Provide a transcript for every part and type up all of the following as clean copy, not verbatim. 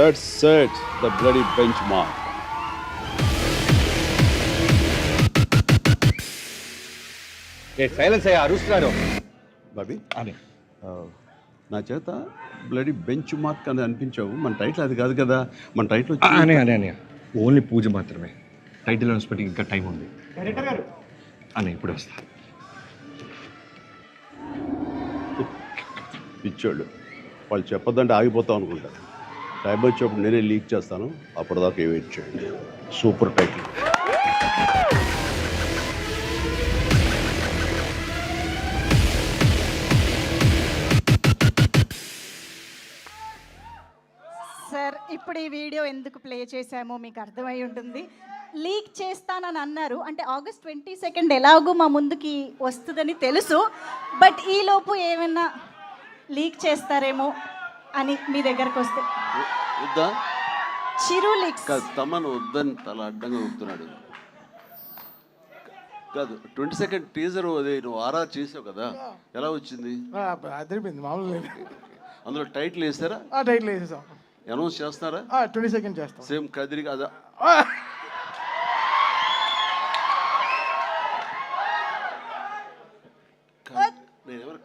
let's set the bloody benchmark. Silence అయ్యా అరుస్తున్నారు బాబీ అని నా చేత బ్లడీ బెంచ్ మార్క్ అని అనిపించావు. మన టైటిల్ అది కాదు కదా. మన టైటిల్ అని అని అని ఓన్లీ పూజ మాత్రమే. టైటిల్ అనౌన్స్మెంట్ ఇంకా టైం ఉంది అని ఇప్పుడు వస్తా. ఇచ్చాడు వాళ్ళు చెప్పొద్దంటే ఆగిపోతాం అనుకుంటా. టైం వచ్చేప్పుడు నేనే లీక్ చేస్తాను. అప్పటిదాకా వెయిట్ చేయండి. Super title. సార్ ఇప్పుడు ఈ వీడియో ఎందుకు ప్లే చేశామో మీకు అర్థమై ఉంటుంది. లీక్ చేస్తానని అన్నారు, అంటే August 22 ఎలాగో మా ముందుకి వస్తుందని తెలుసు. బట్ ఈలోపు ఏమైనా లీక్ చేస్తారేమో అని మీ దగ్గరకు వస్తే. వద్దా చిరు లీక్స్ కాదు, తమను వద్దని తల అడ్డంగా ఊపుతున్నాడు. కాదు 22 టీజర్ అదే నువ్వు ఆరా చేసావు కదా, ఎలా వచ్చింది? అదిరిపోయింది మామూలు. అందులో టైటిల్ వేస్తారా? టైటిల్ వేసేసాం. అనౌన్స్ చేస్తారా? 22 చేస్తాం. సేమ్ కదిరి కదా. నేను ఎవరు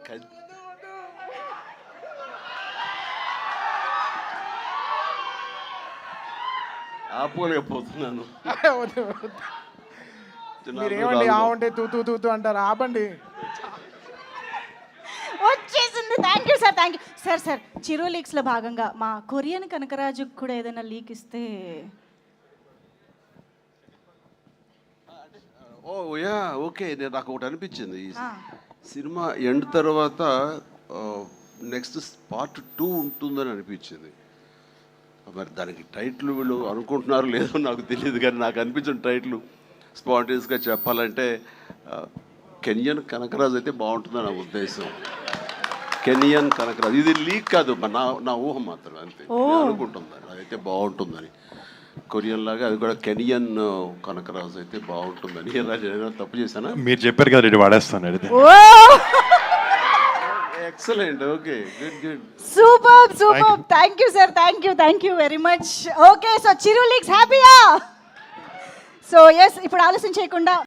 ఆపుకోలేకపోతున్నాను. మీరు ఏమండి ఆవుంటే తూ తూ అంటారు, ఆపండి. వచ్చేసింది. Thank you sir, thank you sir. Sir Chiru లీక్స్లో భాగంగా మా కొరియన్ కనకరాజుకు కూడా ఏదైనా లీక్ ఇస్తే. Oh yeah okay. నేను నాకు ఒకటి అనిపించింది, ఈ సినిమా ఎండ్ తర్వాత నెక్స్ట్ పార్ట్ 2 ఉంటుందని అనిపించింది. మరి దానికి టైటిల్ వీళ్ళు అనుకుంటున్నారో లేదో నాకు తెలియదు, కానీ నాకు అనిపించిన టైటిల్ స్పాంటేనియస్గా చెప్పాలంటే కెనియన్ కనకరాజు అయితే బాగుంటుందని నా ఉద్దేశం. కెనియన్ కనకరాజు, ఇది లీక్ కాదు, నా ఊహ మాత్రం అంతే. అనుకుంటున్నాను అదైతే బాగుంటుందని. కొరియన్ లాగా అది కూడా కెనియన్ కనకరాజు అయితే బాగుంటుందని. ఎలా తప్పు చేశానా? మీరు చెప్పారు కదా, రెడీ వాడేస్తాను. Excellent. Okay, good good, super super. Thank you sir, thank you very much. Okay, so Chiru leaks హ్యాపీయా? సో ఎస్, ఇప్పుడు ఆలస్యం చేయకుండా